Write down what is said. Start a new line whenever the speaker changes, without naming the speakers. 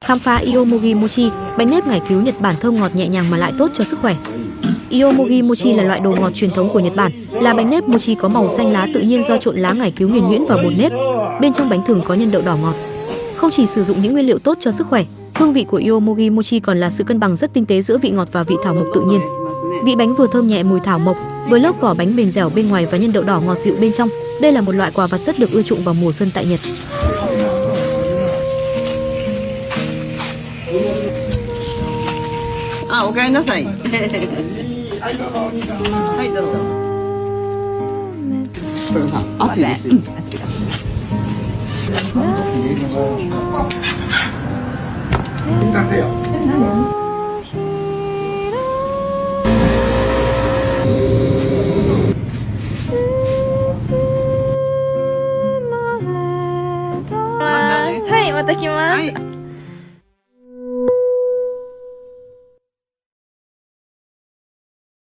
Khám phá Yomogi Mochi, bánh nếp ngải cứu Nhật Bản thơm ngọt nhẹ nhàng mà lại tốt cho sức khỏe. Yomogi Mochi là loại đồ ngọt truyền thống của Nhật Bản, là bánh nếp mochi có màu xanh lá tự nhiên do trộn lá ngải cứu nghiền nhuyễn vào bột nếp. Bên trong bánh thường có nhân đậu đỏ ngọt. Không chỉ sử dụng những nguyên liệu tốt cho sức khỏe, hương vị của Yomogi Mochi còn là sự cân bằng rất tinh tế giữa vị ngọt và vị thảo mộc tự nhiên. Vị bánh vừa thơm nhẹ mùi thảo mộc, với lớp vỏ bánh mềm dẻo bên ngoài và nhân đậu đỏ ngọt dịu bên trong. Đây là một loại quà vặt rất được ưa chuộng vào mùa xuân tại Nhật.
À, おかえりなさい。はい、どうぞ。これさ、熱いですよ。
何